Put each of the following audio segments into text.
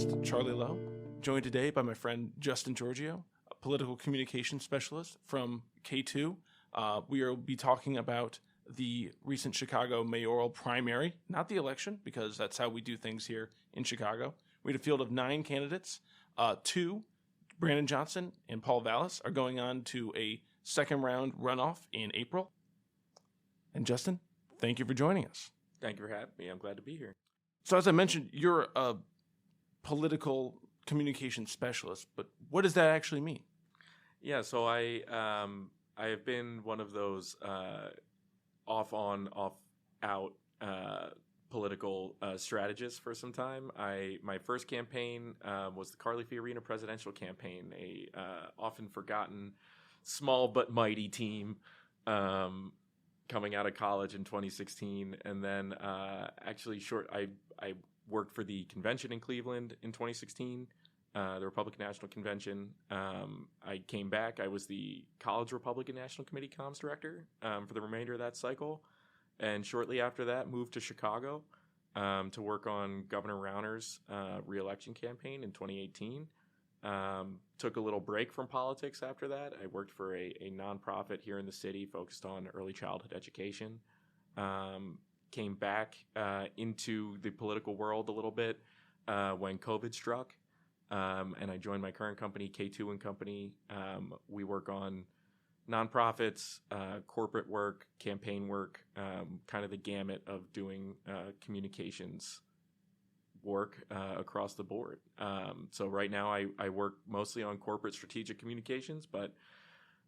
host, Charlie Lowe, joined today by my friend Justin Giorgio, a political communications specialist from K2. We will be talking about the recent Chicago mayoral primary, not the election, because that's how we do things here in Chicago. We had a field of 9 candidates. 2, Brandon Johnson and Paul Vallas, are going on to a second round runoff in April. And Justin, thank you for joining us. Thank you for having me. I'm glad to be here. So as I mentioned, you're a political communication specialist, but what does that actually mean? Yeah, so I have been one of those off on, off out political strategists for some time. My first campaign was the Carly Fiorina presidential campaign, a often forgotten small but mighty team coming out of college in 2016, and then I worked for the convention in Cleveland in 2016, the Republican National Convention. I came back. I was the College Republican National Committee comms director for the remainder of that cycle, and shortly after that moved to Chicago to work on Governor Rauner's re-election campaign in 2018. Took a little break from politics after that. I worked for a nonprofit here in the city focused on early childhood education. Came back into the political world a little bit when COVID struck, and I joined my current company, K2 and Company. We work on nonprofits, corporate work, campaign work, kind of the gamut of doing communications work across the board. So right now I work mostly on corporate strategic communications, but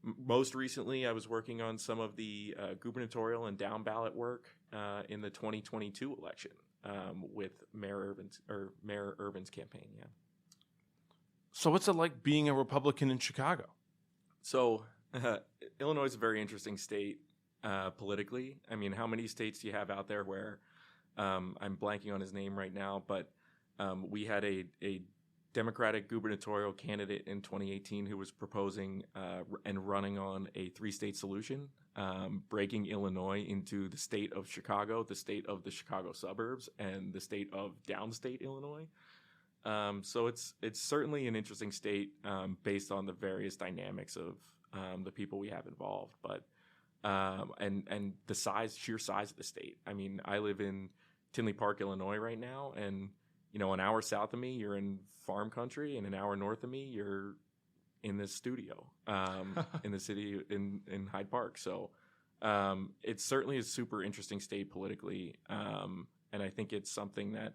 most recently I was working on some of the gubernatorial and down ballot work in the 2022 election with Mayor Irvin's campaign. Yeah. So what's it like being a Republican in Chicago? So Illinois is a very interesting state politically. I mean, how many states do you have out there where I'm blanking on his name right now, but we had a Democratic gubernatorial candidate in 2018 who was proposing and running on a 3-state solution, breaking Illinois into the state of Chicago, the state of the Chicago suburbs, and the state of downstate Illinois. So it's certainly an interesting state based on the various dynamics of the people we have involved, but and the sheer size of the state. I mean, I live in Tinley Park, Illinois right now, and an hour south of me, you're in farm country, and an hour north of me, you're in this studio in the city in Hyde Park. So it's certainly a super interesting state politically, and I think it's something that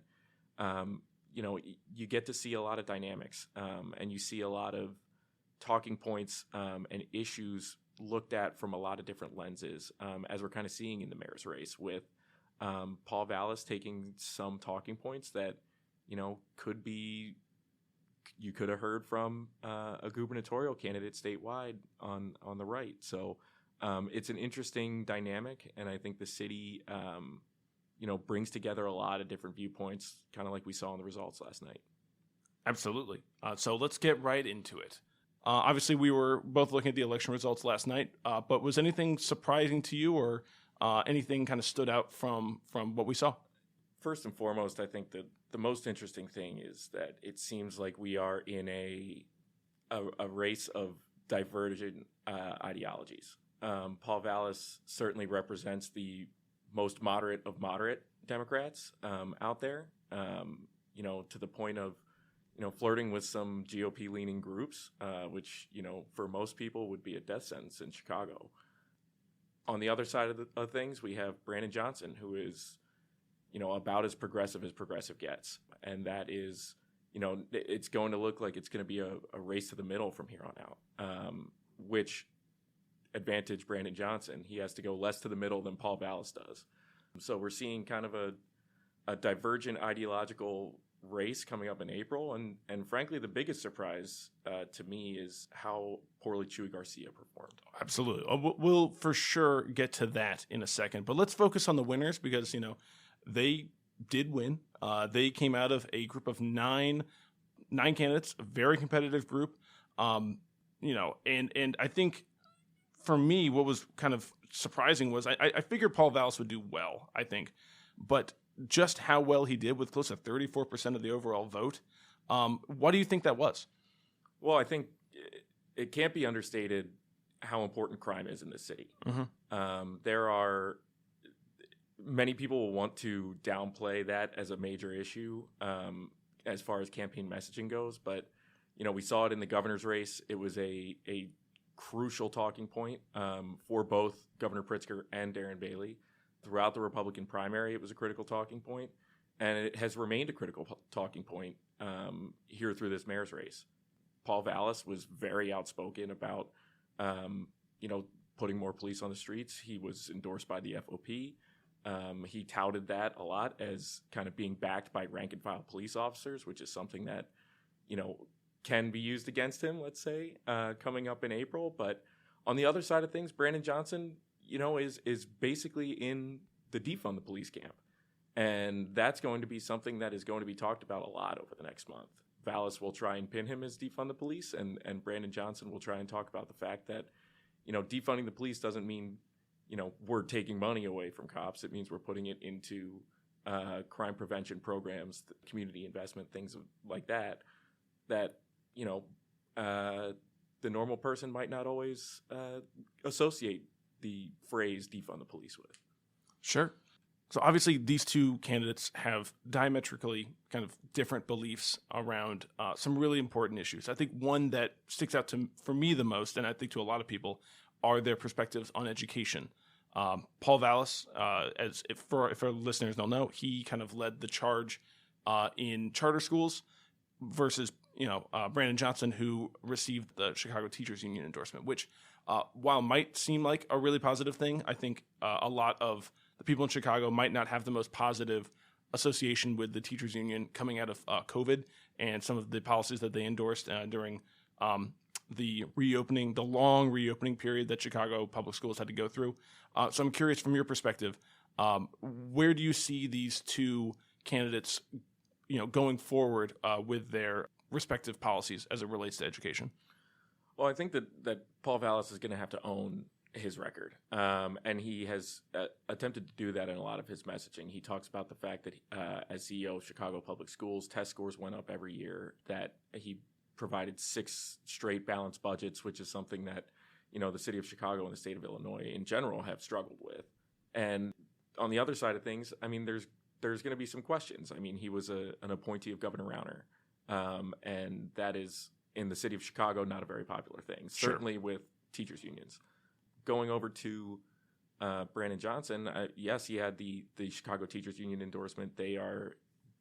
you get to see a lot of dynamics, and you see a lot of talking points and issues looked at from a lot of different lenses, as we're kind of seeing in the mayor's race with Paul Vallas taking some talking points that you could have heard from a gubernatorial candidate statewide on the right. So it's an interesting dynamic, and I think the city brings together a lot of different viewpoints, kind of like we saw in the results last night. Absolutely. So let's get right into it. Obviously, we were both looking at the election results last night, but was anything surprising to you, or anything kind of stood out from what we saw? First and foremost, I think that the most interesting thing is that it seems like we are in a race of divergent ideologies. Paul Vallas certainly represents the most moderate of moderate Democrats out there, to the point of flirting with some GOP-leaning groups, which, for most people would be a death sentence in Chicago. On the other side of things, we have Brandon Johnson, who is, about as progressive gets. And that is, it's going to look like it's going to be a race to the middle from here on out, which advantage Brandon Johnson. He has to go less to the middle than Paul Vallas does. So we're seeing kind of a divergent ideological race coming up in April, and frankly, the biggest surprise to me is how poorly Chuy Garcia performed. Absolutely. We'll for sure get to that in a second, but let's focus on the winners because, they did win. They came out of a group of nine candidates, a very competitive group, and I think for me, what was kind of surprising was I figured Paul Vallas would do well, I think, but just how well he did with close to 34% of the overall vote Why do you think that was? Well, I think it can't be understated how important crime is in this city. There are many people will want to downplay that as a major issue as far as campaign messaging goes, but we saw it in the governor's race. It was a crucial talking point for both Governor Pritzker and Darren Bailey. Throughout the Republican primary, it was a critical talking point, and it has remained a critical talking point here through this mayor's race. Paul Vallas was very outspoken about, putting more police on the streets. He was endorsed by the FOP. He touted that a lot as kind of being backed by rank and file police officers, which is something that, can be used against him, let's say, coming up in April. But on the other side of things, Brandon Johnson, is basically in the defund the police camp. And that's going to be something that is going to be talked about a lot over the next month. Vallas will try and pin him as defund the police, and Brandon Johnson will try and talk about the fact that, defunding the police doesn't mean, we're taking money away from cops. It means we're putting it into crime prevention programs, community investment, things like that, the normal person might not always associate the phrase defund the police with. Sure. So obviously these two candidates have diametrically kind of different beliefs around some really important issues. I think one that sticks out for me the most, and I think to a lot of people, are their perspectives on education. Paul Vallas, if our listeners don't know, he kind of led the charge in charter schools versus Brandon Johnson, who received the Chicago Teachers Union endorsement, which while might seem like a really positive thing, I think a lot of the people in Chicago might not have the most positive association with the teachers union coming out of COVID and some of the policies that they endorsed during the long reopening period that Chicago public schools had to go through. So I'm curious, from your perspective, where do you see these two candidates, going forward with their respective policies as it relates to education? Well, I think that Paul Vallas is going to have to own his record, and he has attempted to do that in a lot of his messaging. He talks about the fact that as CEO of Chicago Public Schools, test scores went up every year, that he provided 6 straight balanced budgets, which is something that the city of Chicago and the state of Illinois in general have struggled with. And on the other side of things, I mean, there's going to be some questions. I mean, he was an appointee of Governor Rauner, and that is in the city of Chicago not a very popular thing, certainly with teachers unions. Going over to Brandon Johnson, yes, he had the Chicago Teachers Union endorsement. They are,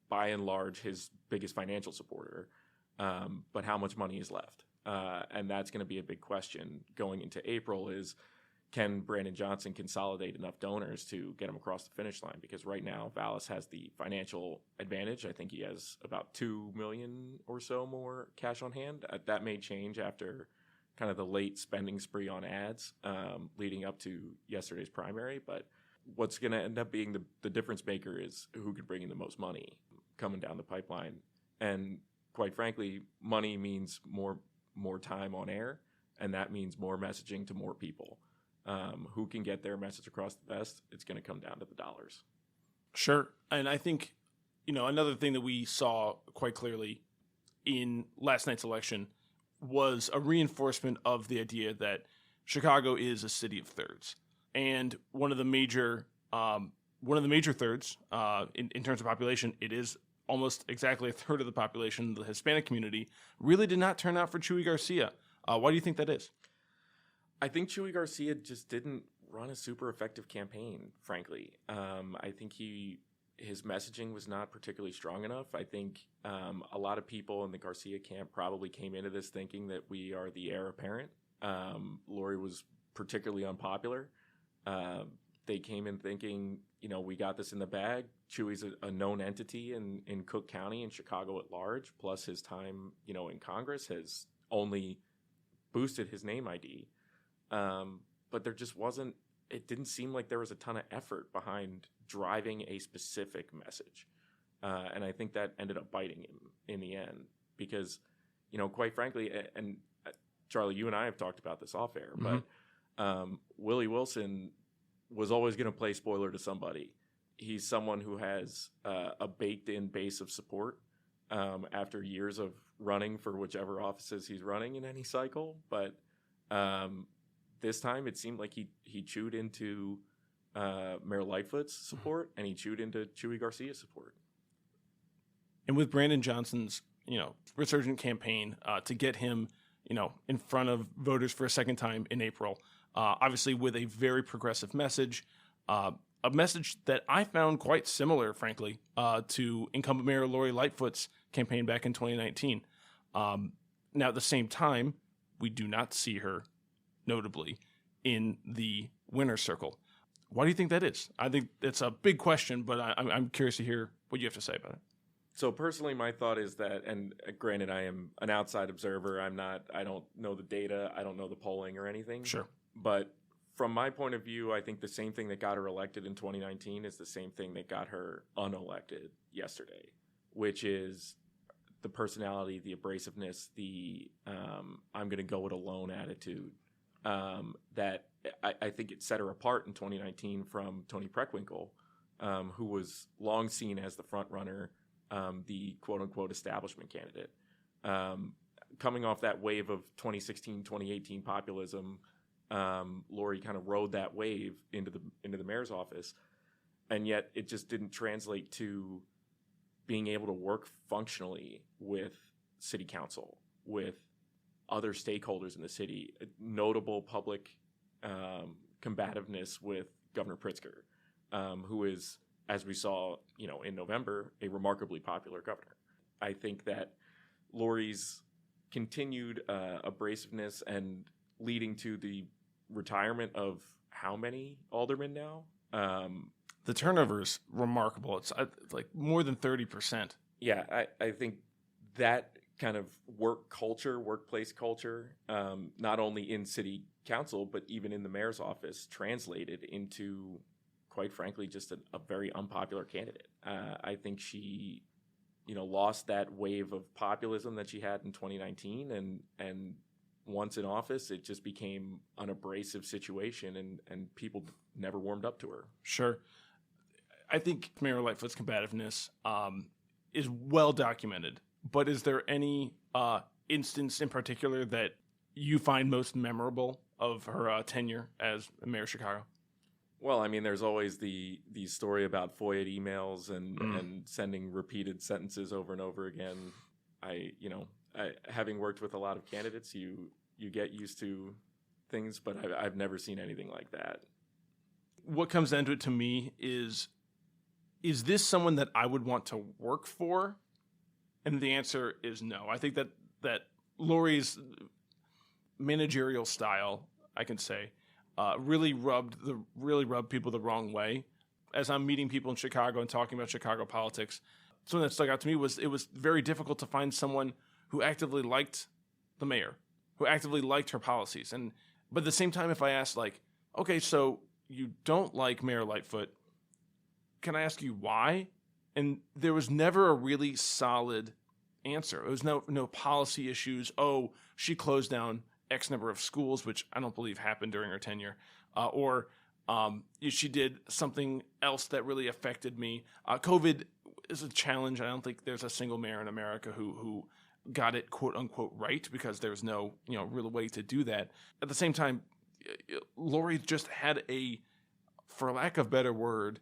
by and large, his biggest financial supporter. But how much money is left? And that's going to be a big question going into April is, can Brandon Johnson consolidate enough donors to get him across the finish line? Because right now, Vallas has the financial advantage. I think he has about $2 million or so more cash on hand. That may change after kind of the late spending spree on ads leading up to yesterday's primary. But what's going to end up being the difference maker is who could bring in the most money coming down the pipeline. And quite frankly, money means more time on air, and that means more messaging to more people. Who can get their message across the best? It's going to come down to the dollars. Sure. And I think, another thing that we saw quite clearly in last night's election was a reinforcement of the idea that Chicago is a city of thirds. And one of the major thirds in terms of population, it is almost exactly a third of the population, the Hispanic community, really did not turn out for Chuy Garcia. Why do you think that is? I think Chuy Garcia just didn't run a super effective campaign, frankly. I think his messaging was not particularly strong enough. I think a lot of people in the Garcia camp probably came into this thinking that we are the heir apparent. Lori was particularly unpopular. They came in thinking, we got this in the bag. Chuy's a known entity in Cook County and Chicago at large, plus his time, in Congress has only boosted his name ID. But there just it didn't seem like there was a ton of effort behind driving a specific message. And I think that ended up biting him in the end because, quite frankly, and Charlie, you and I have talked about this off air, mm-hmm. but Willie Wilson was always going to play spoiler to somebody. He's someone who has a baked-in base of support. after years of running for whichever offices he's running in any cycle. But this time it seemed like he chewed into Mayor Lightfoot's support, and he chewed into Chuy Garcia's support. And with Brandon Johnson's, resurgent campaign to get him, in front of voters for a second time in April, obviously with a very progressive message, a message that I found quite similar, frankly, to incumbent Mayor Lori Lightfoot's campaign back in 2019. Now, at the same time, we do not see her, notably, in the winner's circle. Why do you think that is? I think it's a big question, but I'm curious to hear what you have to say about it. So personally, my thought is that, and granted, I am an outside observer. I don't know the data. I don't know the polling or anything. Sure. But from my point of view, I think the same thing that got her elected in 2019 is the same thing that got her unelected yesterday, which is the personality, the abrasiveness, the I'm going to go it alone attitude that I think it set her apart in 2019 from Toni Preckwinkle, who was long seen as the front runner, the quote-unquote establishment candidate. Coming off that wave of 2016, 2018 populism, Lori kind of rode that wave into the mayor's office, and yet it just didn't translate to being able to work functionally with city council, with other stakeholders in the city, notable public combativeness with Governor Pritzker, who is, as we saw, in November, a remarkably popular governor. I think that Lori's continued abrasiveness and leading to the retirement of how many aldermen now? The turnover is remarkable. It's like more than 30%. Yeah, I think that kind of workplace culture, not only in city council, but even in the mayor's office, translated into, quite frankly, just a very unpopular candidate. I think she, lost that wave of populism that she had in 2019, and once in office, it just became an abrasive situation, and people never warmed up to her. Sure. I think Mayor Lightfoot's combativeness is well documented, but is there any instance in particular that you find most memorable of her tenure as mayor of Chicago? Well, I mean, there's always the story about FOIA emails and sending repeated sentences over and over again. Having worked with a lot of candidates, you get used to things, but I've never seen anything like that. What comes down to it to me is this someone that I would want to work for? And the answer is no. I think that Lori's managerial style, I can say, really rubbed people the wrong way. As I'm meeting people in Chicago and talking about Chicago politics, something that stuck out to me was it was very difficult to find someone who actively liked the mayor, who actively liked her policies. But at the same time, if I asked, okay, so you don't like Mayor Lightfoot, can I ask you why? And there was never a really solid answer. There was no policy issues. Oh, she closed down X number of schools, which I don't believe happened during her tenure, or she did something else that really affected me. COVID is a challenge. I don't think there's a single mayor in America who got it quote unquote right, because there's no real way to do that. At the same time, Lori just had a, for lack of a better word,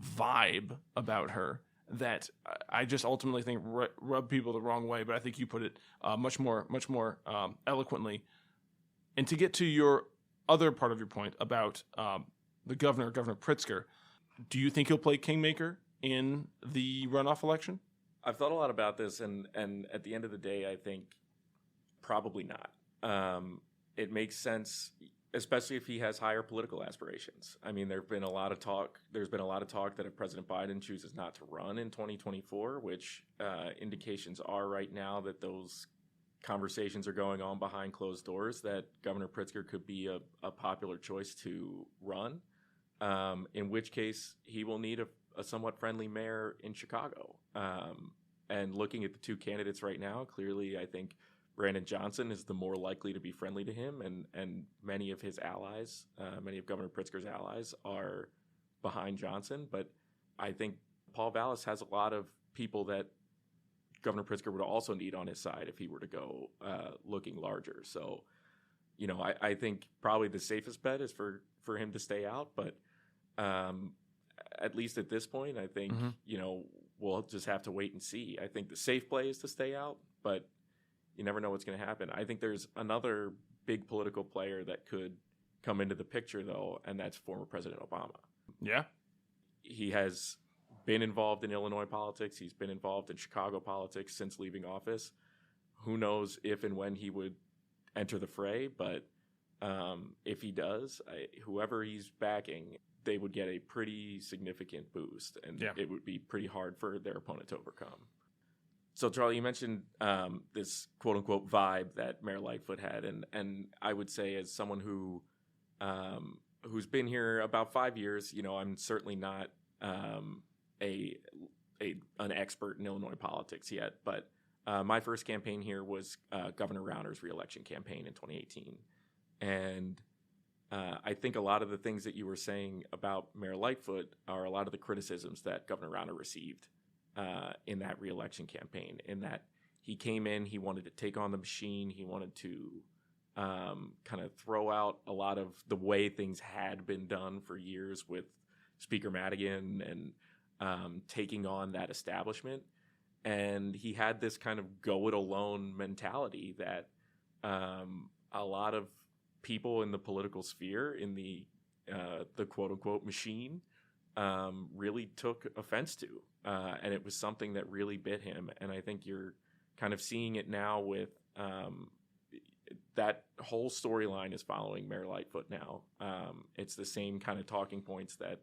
vibe about her that I just ultimately think rubbed people the wrong way. But I think you put it much more eloquently. And to get to your other part of your point about the Governor Pritzker, do you think he'll play kingmaker in the runoff election? I've thought a lot about this, and at the end of the day, I think probably not. It makes sense, especially if he has higher political aspirations. I mean, there's been a lot of talk that if President Biden chooses not to run in 2024, which indications are right now that those conversations are going on behind closed doors, that Governor Pritzker could be a popular choice to run, in which case he will need a somewhat friendly mayor in Chicago. And looking at the two candidates right now, clearly I think Brandon Johnson is the more likely to be friendly to him, and many of his allies, many of Governor Pritzker's allies are behind Johnson. But I think Paul Vallas has a lot of people that Governor Pritzker would also need on his side if he were to go looking larger. So, I think probably the safest bet is for him to stay out. But at least at this point, I think, we'll just have to wait and see. I think the safe play is to stay out, but you never know what's going to happen. I think there's another big political player that could come into the picture, though, and that's former President Obama. Yeah. He has been involved in Illinois politics. He's been involved in Chicago politics since leaving office. Who knows if and when he would enter the fray, but if he does, whoever he's backing, they would get a pretty significant boost, and it would be pretty hard for their opponent to overcome. So, Charlie, you mentioned this quote-unquote vibe that Mayor Lightfoot had, and I would say as someone who's been here about 5 years, I'm certainly not an expert in Illinois politics yet, but my first campaign here was Governor Rauner's reelection campaign in 2018, and I think a lot of the things that you were saying about Mayor Lightfoot are a lot of the criticisms that Governor Rauner received in that reelection campaign, in that he came in, he wanted to take on the machine, he wanted to kind of throw out a lot of the way things had been done for years with Speaker Madigan and taking on that establishment. And he had this kind of go it alone mentality that a lot of people in the political sphere, in the quote unquote machine, really took offense to. And it was something that really bit him. And I think you're kind of seeing it now with that whole storyline is following Mayor Lightfoot now. It's the same kind of talking points that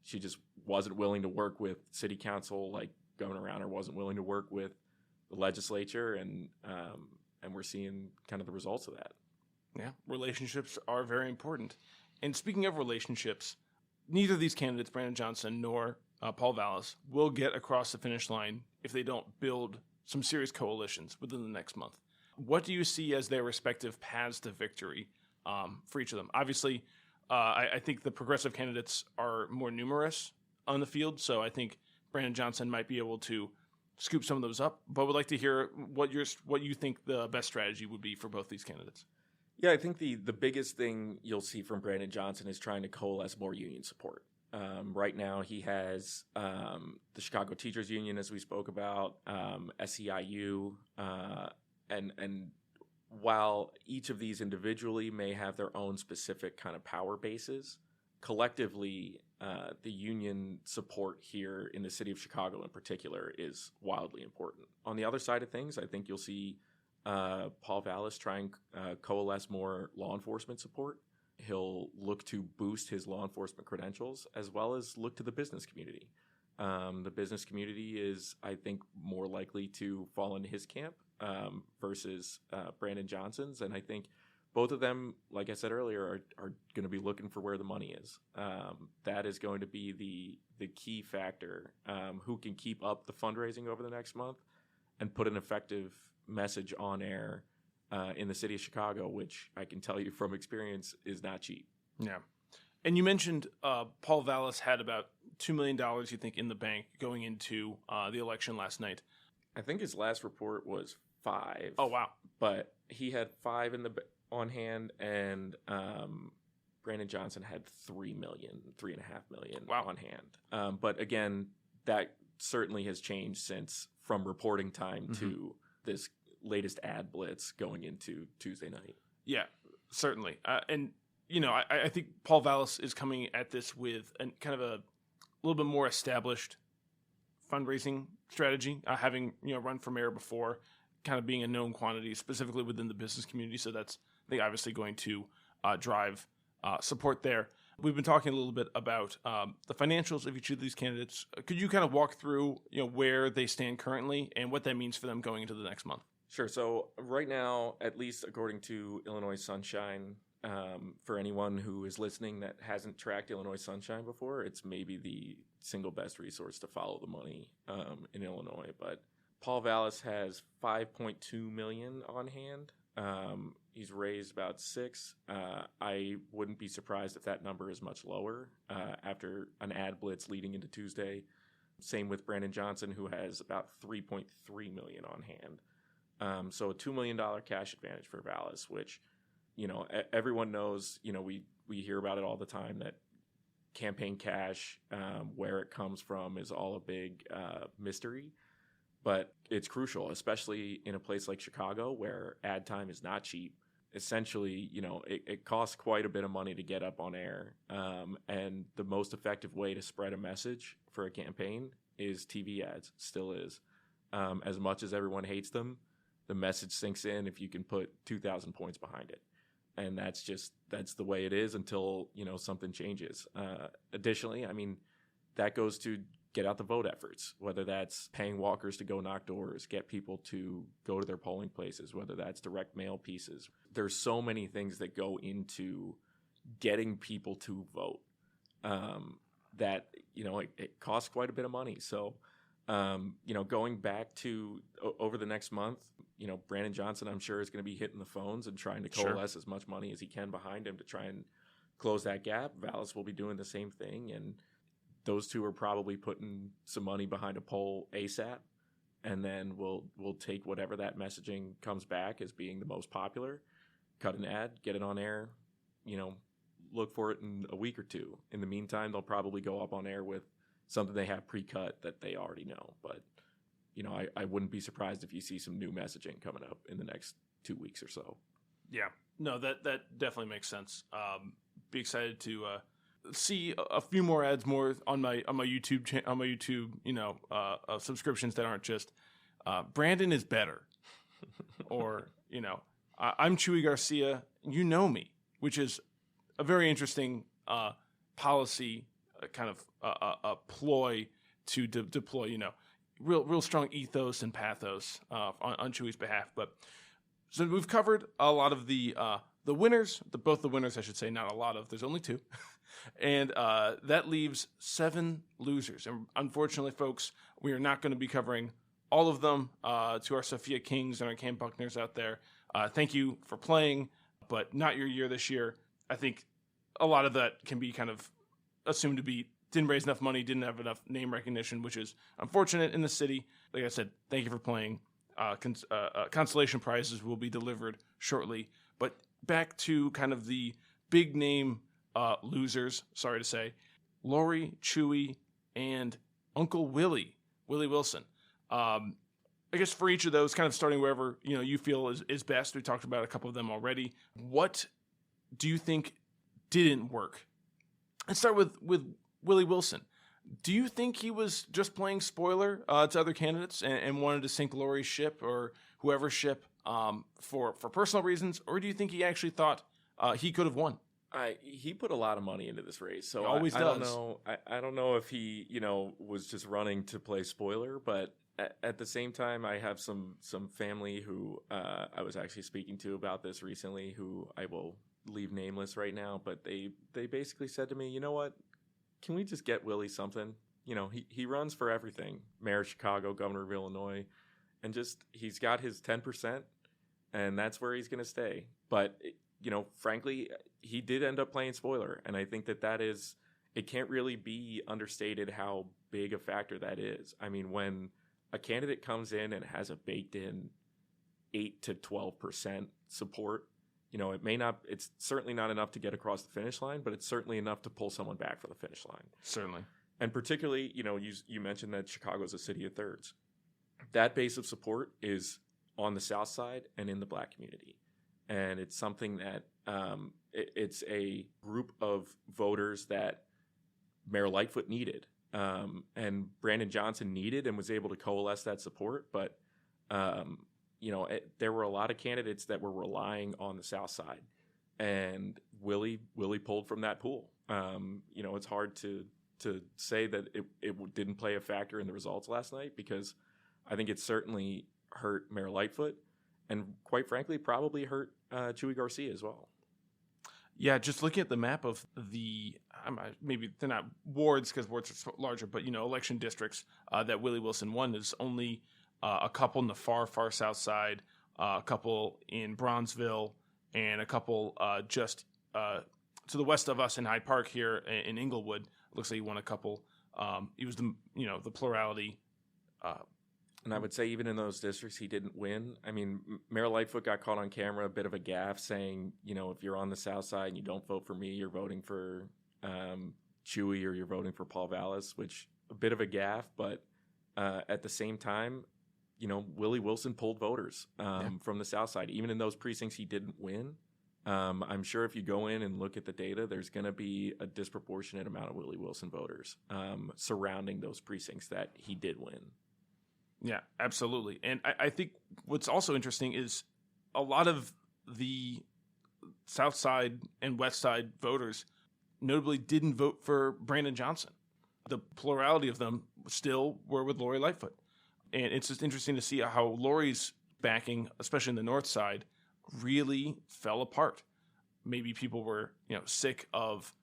she just wasn't willing to work with city council, like Governor Rauner wasn't willing to work with the legislature, and we're seeing kind of the results of that. Yeah, relationships are very important. And speaking of relationships, neither of these candidates, Brandon Johnson nor Paul Vallas, will get across the finish line if they don't build some serious coalitions within the next month. What do you see as their respective paths to victory for each of them? Obviously, I think the progressive candidates are more numerous on the field, so I think Brandon Johnson might be able to scoop some of those up, but would like to hear what you think the best strategy would be for both these candidates. Yeah, I think the biggest thing you'll see from Brandon Johnson is trying to coalesce more union support. Right now, he has the Chicago Teachers Union, as we spoke about, SEIU, and while each of these individually may have their own specific kind of power bases, collectively, the union support here in the city of Chicago in particular is wildly important. On the other side of things, I think you'll see Paul Vallas try and coalesce more law enforcement support. He'll look to boost his law enforcement credentials, as well as look to the business community. The business community is, I think, more likely to fall into his camp versus Brandon Johnson's. And I think both of them, like I said earlier, are going to be looking for where the money is. That is going to be the key factor. Who can keep up the fundraising over the next month and put an effective message on air in the city of Chicago, which I can tell you from experience is not cheap. Yeah. And you mentioned Paul Vallas had about $2 million, you think, in the bank going into the election last night. I think his last report was 5. Oh, wow. But he had 5 on hand, and Brandon Johnson had $3.5 million wow. on hand. But again, that certainly has changed since from reporting time to this latest ad blitz going into Tuesday night. Yeah, certainly. And, I think Paul Vallas is coming at this with kind of a little bit more established fundraising strategy, having, run for mayor before, kind of being a known quantity, specifically within the business community. So that's, I think, obviously going to drive support there. We've been talking a little bit about the financials of each of these candidates. Could you kind of walk through, where they stand currently and what that means for them going into the next month? Sure. So right now, at least according to Illinois Sunshine, for anyone who is listening that hasn't tracked Illinois Sunshine before, it's maybe the single best resource to follow the money in Illinois. But Paul Vallas has $5.2 million on hand. He's raised about 6. I wouldn't be surprised if that number is much lower after an ad blitz leading into Tuesday. Same with Brandon Johnson, who has about $3.3 million on hand. So a $2 million cash advantage for Vallas, which, everyone knows, we hear about it all the time, that campaign cash, where it comes from, is all a big mystery. But it's crucial, especially in a place like Chicago where ad time is not cheap. Essentially, it costs quite a bit of money to get up on air. And the most effective way to spread a message for a campaign is TV ads, still is. As much as everyone hates them, the message sinks in if you can put 2,000 points behind it. And that's the way it is until, something changes. Additionally, that goes to get out the vote efforts, whether that's paying walkers to go knock doors, get people to go to their polling places, whether that's direct mail pieces. There's so many things that go into getting people to vote that, it costs quite a bit of money. So, going back to over the next month, Brandon Johnson, I'm sure, is going to be hitting the phones and trying to coalesce as much money as he can behind him to try and close that gap. Vallas will be doing the same thing, and those two are probably putting some money behind a poll ASAP, and then we'll take whatever that messaging comes back as being the most popular, cut an ad, get it on air, look for it in a week or two. In the meantime, they'll probably go up on air with something they have pre-cut that they already know. But, I wouldn't be surprised if you see some new messaging coming up in the next 2 weeks or so. Yeah, no, that definitely makes sense. Be excited to see a few more ads more on my YouTube subscriptions that aren't just Brandon is better, or I'm Chewy Garcia, me, which is a very interesting policy kind of a ploy to deploy real strong ethos and pathos on Chewy's behalf. But so we've covered a lot of the winners, both the winners, I should say, not a lot of. There's only two. And that leaves 7 losers. And unfortunately, folks, we are not going to be covering all of them. To our Sophia Kings and our Cam Buckners out there, thank you for playing, but not your year this year. I think a lot of that can be kind of assumed to be didn't raise enough money, didn't have enough name recognition, which is unfortunate in the city. Like I said, thank you for playing. Consolation prizes will be delivered shortly. But back to kind of the big name losers, sorry to say, Lori, Chewy, and Uncle Willie Wilson. I guess for each of those, kind of starting wherever you feel is best. We talked about a couple of them already. What do you think didn't work? Let's start with Willie Wilson. Do you think he was just playing spoiler to other candidates and wanted to sink Lori's ship or whoever's ship for personal reasons, or do you think he actually thought he could have won? He put a lot of money into this race, so he always does. I don't know if he was just running to play spoiler, but at the same time, I have some family who I was actually speaking to about this recently, who I will leave nameless right now, but they basically said to me, you know what? Can we just get Willie something? He runs for everything. Mayor of Chicago, governor of Illinois, and he's got his 10%, and that's where he's going to stay. But, frankly, he did end up playing spoiler, and I think that is, it can't really be understated how big a factor that is. I mean, when a candidate comes in and has a baked in 8 to 12% support, it's certainly not enough to get across the finish line, but it's certainly enough to pull someone back for the finish line. Certainly. And particularly, you mentioned that Chicago's a city of thirds. That base of support is on the South Side and in the Black community. And it's something that it's a group of voters that Mayor Lightfoot needed. And Brandon Johnson needed and was able to coalesce that support. But there were a lot of candidates that were relying on the South Side, and Willie pulled from that pool. It's hard to say that it didn't play a factor in the results last night, because I think it certainly hurt Mayor Lightfoot, and quite frankly, probably hurt Chewy Garcia as well. Yeah, just looking at the map of maybe they're not wards because wards are larger, but election districts that Willie Wilson won is only a couple in the far south side, a couple in Bronzeville, and a couple just to the west of us in Hyde Park here in Inglewood. Looks like he won a couple He was the plurality. And I would say even in those districts, he didn't win. I mean, Mayor Lightfoot got caught on camera, a bit of a gaffe, saying, if you're on the South Side and you don't vote for me, you're voting for Chewy or you're voting for Paul Vallas, which a bit of a gaffe. But at the same time, Willie Wilson pulled voters from the South Side. Even in those precincts he didn't win, I'm sure if you go in and look at the data, there's going to be a disproportionate amount of Willie Wilson voters surrounding those precincts that he did win. Yeah, absolutely. And I think what's also interesting is a lot of the South Side and West Side voters notably didn't vote for Brandon Johnson. The plurality of them still were with Lori Lightfoot. And it's just interesting to see how Lori's backing, especially in the North Side, really fell apart. Maybe people were, sick of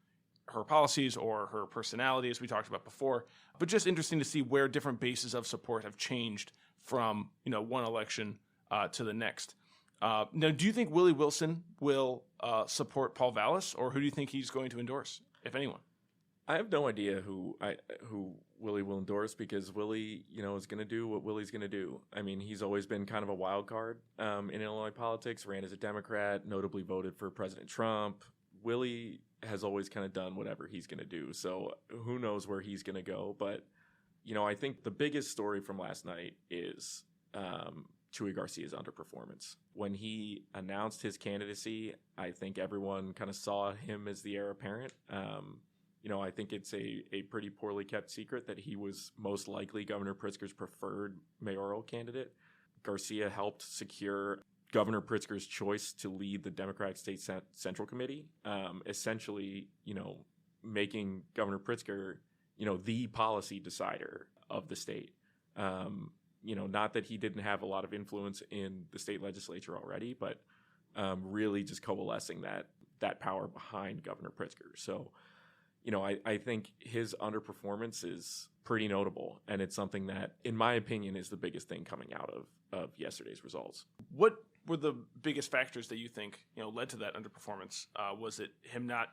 her policies or her personality, as we talked about before, but just interesting to see where different bases of support have changed from, one election to the next. Now, do you think Willie Wilson will support Paul Vallas, or who do you think he's going to endorse, if anyone? I have no idea who Willie will endorse, because Willie, is going to do what Willie's going to do. I mean, he's always been kind of a wild card in Illinois politics, ran as a Democrat, notably voted for President Trump. Willie has always kind of done whatever he's going to do. So who knows where he's going to go. But, I think the biggest story from last night is Chuy Garcia's underperformance. When he announced his candidacy, I think everyone kind of saw him as the heir apparent. I think it's a pretty poorly kept secret that he was most likely Governor Pritzker's preferred mayoral candidate. Garcia helped secure Governor Pritzker's choice to lead the Democratic State Central Committee, essentially, making Governor Pritzker, the policy decider of the state. Not that he didn't have a lot of influence in the state legislature already, but really just coalescing that power behind Governor Pritzker. So, I think his underperformance is pretty notable, and it's something that, in my opinion, is the biggest thing coming out of yesterday's results. What were the biggest factors that you think, led to that underperformance? Was it him not,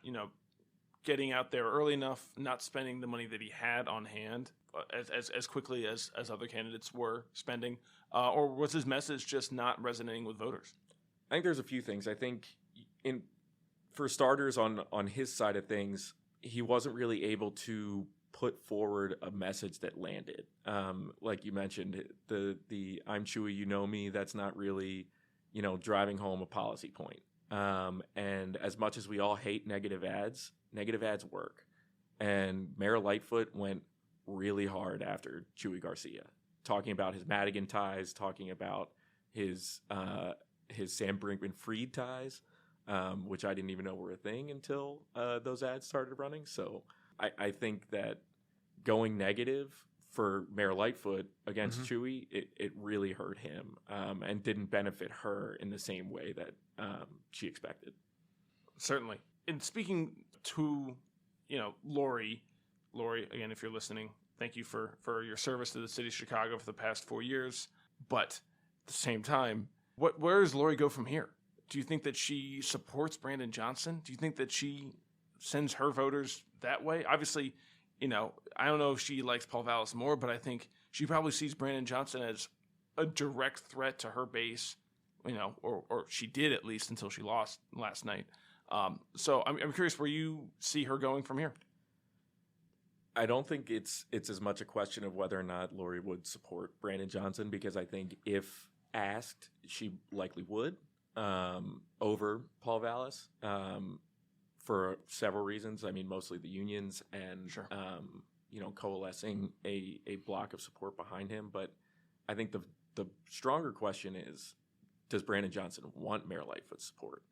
getting out there early enough, not spending the money that he had on hand as quickly as other candidates were spending, or was his message just not resonating with voters? I think there's a few things. I think, for starters, on his side of things, he wasn't really able to put forward a message that landed. Like you mentioned, the I'm Chewy, you know me, that's not really, driving home a policy point. And as much as we all hate negative ads work. And Mayor Lightfoot went really hard after Chuy Garcia, talking about his Madigan ties, talking about his Sam Brinkman-Fried ties, which I didn't even know were a thing until those ads started running. So I think that going negative for Mayor Lightfoot against Chewy, it really hurt him and didn't benefit her in the same way that she expected. Certainly. And speaking to, Lori, again, if you're listening, thank you for your service to the city of Chicago for the past 4 years. But at the same time, where does Lori go from here? Do you think that she supports Brandon Johnson? Do you think that she sends her voters that way? Obviously, I don't know if she likes Paul Vallas more, but I think she probably sees Brandon Johnson as a direct threat to her base, or she did at least until she lost last night. So I'm curious where you see her going from here. I don't think it's as much a question of whether or not Lori would support Brandon Johnson, because I think if asked, she likely would over Paul Vallas for several reasons. I mean, mostly the unions and Sure. Coalescing a block of support behind him. But I think the stronger question is, does Brandon Johnson want Mayor Lightfoot's support?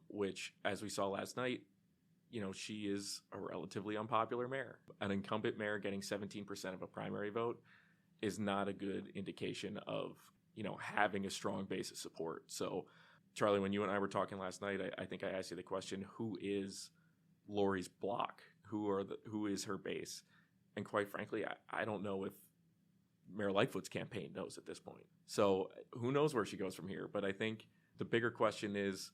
Which, as we saw last night, she is a relatively unpopular mayor. An incumbent mayor getting 17% of a primary vote is not a good indication of, having a strong base of support. So, Charlie, when you and I were talking last night, I think I asked you the question, who is Lori's block? Who is her base? And quite frankly, I don't know if Mayor Lightfoot's campaign knows at this point. So who knows where she goes from here? But I think the bigger question is,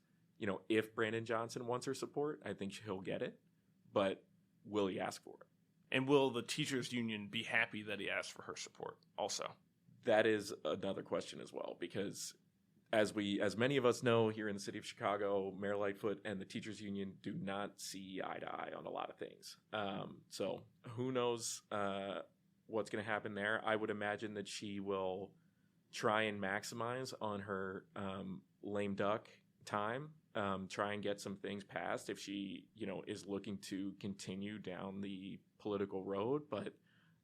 if Brandon Johnson wants her support, I think he'll get it. But will he ask for it? And will the teachers union be happy that he asked for her support also? That is another question as well, because as many of us know here in the city of Chicago, Mayor Lightfoot and the teachers union do not see eye to eye on a lot of things. So who knows what's going to happen there? I would imagine that she will try and maximize on her lame duck time, try and get some things passed if she, is looking to continue down the political road. But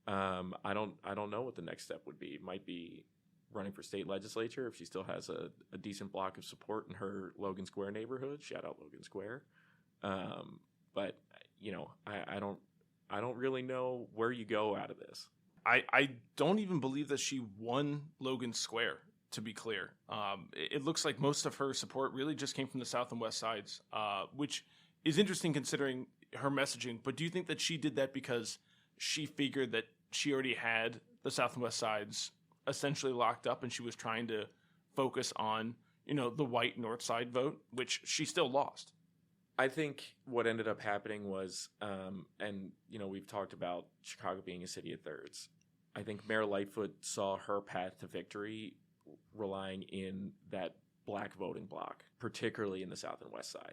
I don't know what the next step would be. It might be running for state legislature if she still has a decent block of support in her Logan Square neighborhood. Shout out Logan Square. But I don't really know where you go out of this. I don't even believe that she won Logan Square, to be clear. It looks like most of her support really just came from the South and West sides, which is interesting considering her messaging. But do you think that she did that because she figured that she already had the South and West sides essentially locked up and she was trying to focus on, the white North Side vote, which she still lost? I think what ended up happening was, and we've talked about Chicago being a city of thirds. I think Mayor Lightfoot saw her path to victory relying in that black voting bloc, particularly in the South and West Side.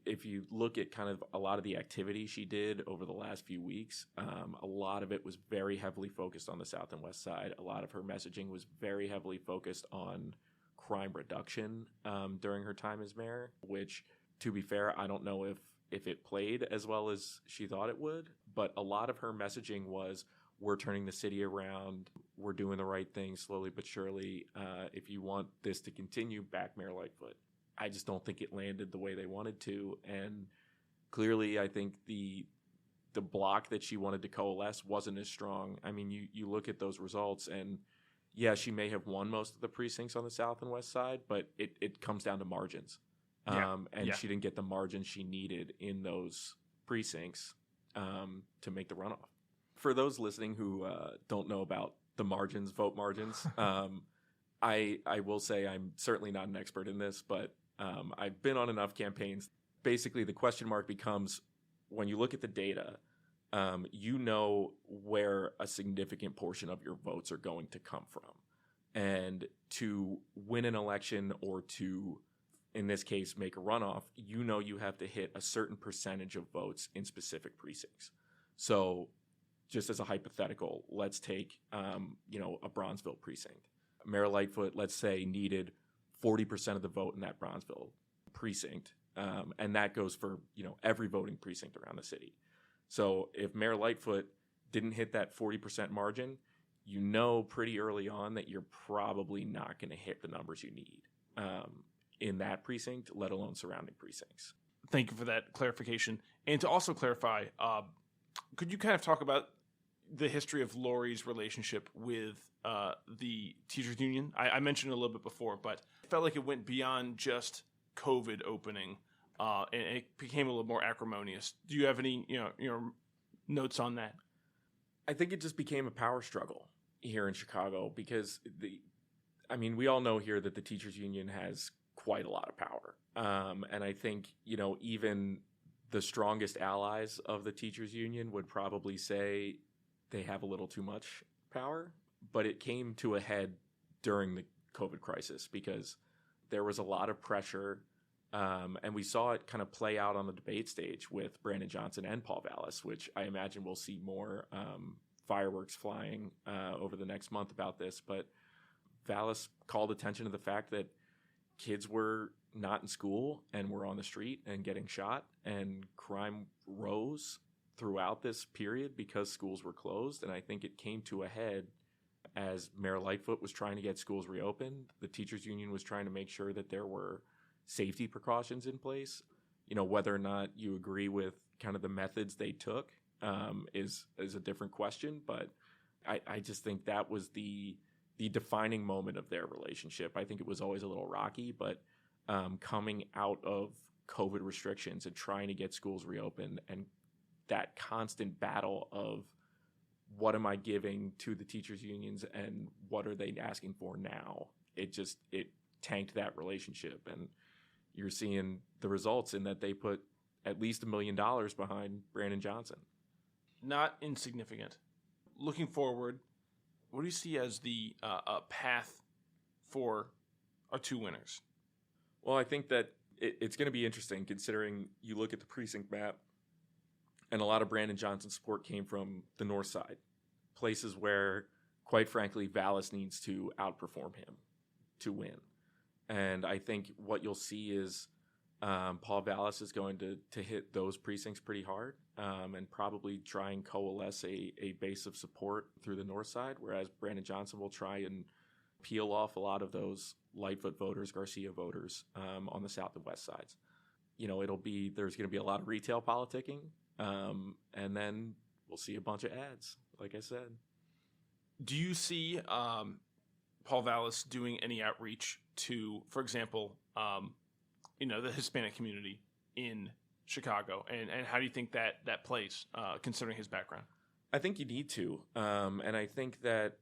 If you look at kind of a lot of the activity she did over the last few weeks, a lot of it was very heavily focused on the South and West Side. A lot of her messaging was very heavily focused on crime reduction during her time as mayor, which, to be fair, I don't know if it played as well as she thought it would, but a lot of her messaging was, we're turning the city around, we're doing the right thing slowly but surely. If you want this to continue, back Mayor Lightfoot. I just don't think it landed the way they wanted to, and clearly I think the block that she wanted to coalesce wasn't as strong. I mean, you look at those results, and yeah, she may have won most of the precincts on the South and West Side, but it comes down to margins. She didn't get the margin she needed in those precincts to make the runoff. For those listening who don't know about the margins, vote margins, I will say I'm certainly not an expert in this, but I've been on enough campaigns. Basically, the question mark becomes, when you look at the data, where a significant portion of your votes are going to come from. And to win an election, or to, in this case, make a runoff, you have to hit a certain percentage of votes in specific precincts. So just as a hypothetical, let's take, a Bronzeville precinct. Mayor Lightfoot, let's say, needed 40% of the vote in that Bronzeville precinct. And that goes for, every voting precinct around the city. So if Mayor Lightfoot didn't hit that 40% margin, pretty early on that you're probably not going to hit the numbers you need in that precinct, let alone surrounding precincts. Thank you for that clarification. And to also clarify, could you kind of talk about the history of Lori's relationship with the teachers union? I mentioned it a little bit before, but it felt like it went beyond just COVID opening, and it became a little more acrimonious. Do you have any notes on that? I think it just became a power struggle here in Chicago, because we all know here that the teachers union has quite a lot of power, and I think even the strongest allies of the teachers union would probably say they have a little too much power. But it came to a head during the COVID crisis, because there was a lot of pressure, and we saw it kind of play out on the debate stage with Brandon Johnson and Paul Vallas, which I imagine we'll see more fireworks flying over the next month about this. But Vallas called attention to the fact that kids were not in school and were on the street and getting shot, and crime rose throughout this period because schools were closed. And I think it came to a head as Mayor Lightfoot was trying to get schools reopened. The teachers union was trying to make sure that there were safety precautions in place. Whether or not you agree with kind of the methods they took is a different question. But I just think that was the defining moment of their relationship. I think it was always a little rocky, but coming out of COVID restrictions and trying to get schools reopened, and that constant battle of, what am I giving to the teachers unions and what are they asking for now? It tanked that relationship, and you're seeing the results in that they put at least $1 million behind Brandon Johnson. not insignificant. Looking forward, what do you see as the path for our two winners? Well, I think that it's going to be interesting considering you look at the precinct map, and a lot of Brandon Johnson's support came from the north side, places where, quite frankly, Vallas needs to outperform him to win. And I think what you'll see is Paul Vallas is going to hit those precincts pretty hard and probably try and coalesce a base of support through the north side, whereas Brandon Johnson will try and peel off a lot of those Lightfoot voters, Garcia voters on the south and west sides. You know, there's going to be a lot of retail politicking, and then we'll see a bunch of ads, like I said. Do you see Paul Vallas doing any outreach to, for example, the Hispanic community in Chicago, and how do you think that plays, considering his background? I think you need to, and I think that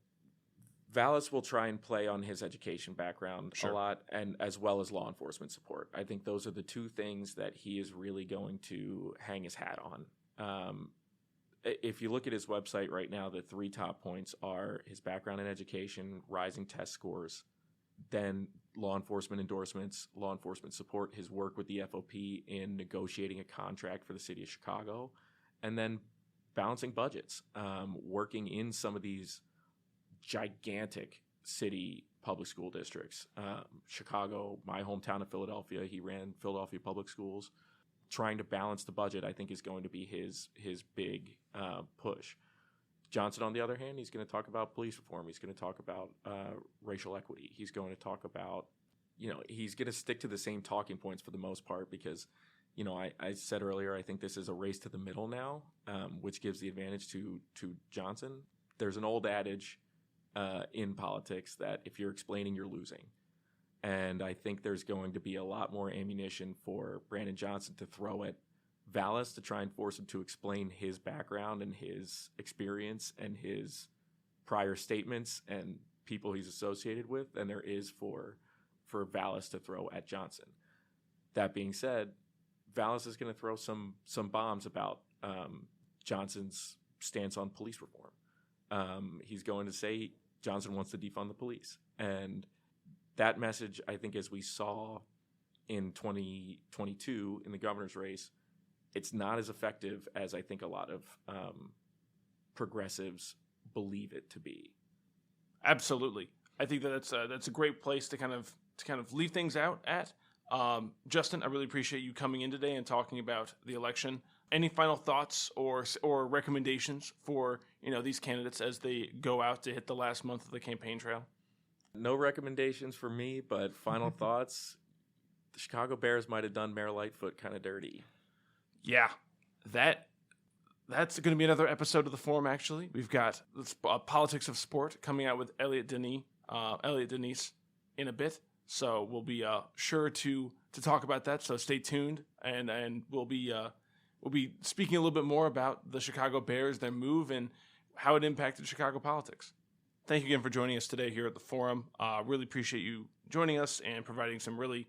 Vallas will try and play on his education background a lot, and as well as law enforcement support. I think those are the two things that he is really going to hang his hat on. If you look at his website right now, the three top points are his background in education, rising test scores, then law enforcement endorsements, law enforcement support, his work with the FOP in negotiating a contract for the city of Chicago, and then balancing budgets, working in some of these gigantic city public school districts. Chicago, my hometown of Philadelphia, he ran Philadelphia Public Schools. Trying to balance the budget, I think, is going to be his big push. Johnson, on the other hand, he's going to talk about police reform. He's going to talk about racial equity. He's going to talk about, he's going to stick to the same talking points for the most part because, I said earlier, I think this is a race to the middle now, which gives the advantage to Johnson. There's an old adage in politics that if you're explaining, you're losing. And I think there's going to be a lot more ammunition for Brandon Johnson to throw at Vallas to try and force him to explain his background and his experience and his prior statements and people he's associated with than there is for Vallas to throw at Johnson. That being said, Vallas is going to throw some bombs about Johnson's stance on police reform. He's going to say Johnson wants to defund the police. And that message, I think, as we saw in 2022 in the governor's race, it's not as effective as I think a lot of progressives believe it to be. Absolutely, I think that's a great place to kind of leave things out at. Justin, I really appreciate you coming in today and talking about the election. Any final thoughts or recommendations for these candidates as they go out to hit the last month of the campaign trail? No recommendations for me, but final thoughts. The Chicago Bears might have done Mayor Lightfoot kind of dirty. Yeah, that's going to be another episode of the Forum, actually. We've got Politics of Sport coming out with Elliot Denise in a bit. So we'll be sure to talk about that. So stay tuned, and we'll be speaking a little bit more about the Chicago Bears, their move, and how it impacted Chicago politics. Thank you again for joining us today here at the Forum. Really appreciate you joining us and providing some really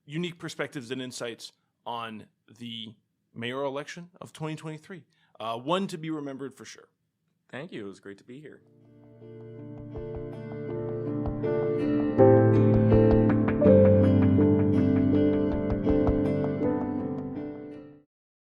unique perspectives and insights on the mayoral election of 2023. One to be remembered for sure. Thank you. It was great to be here.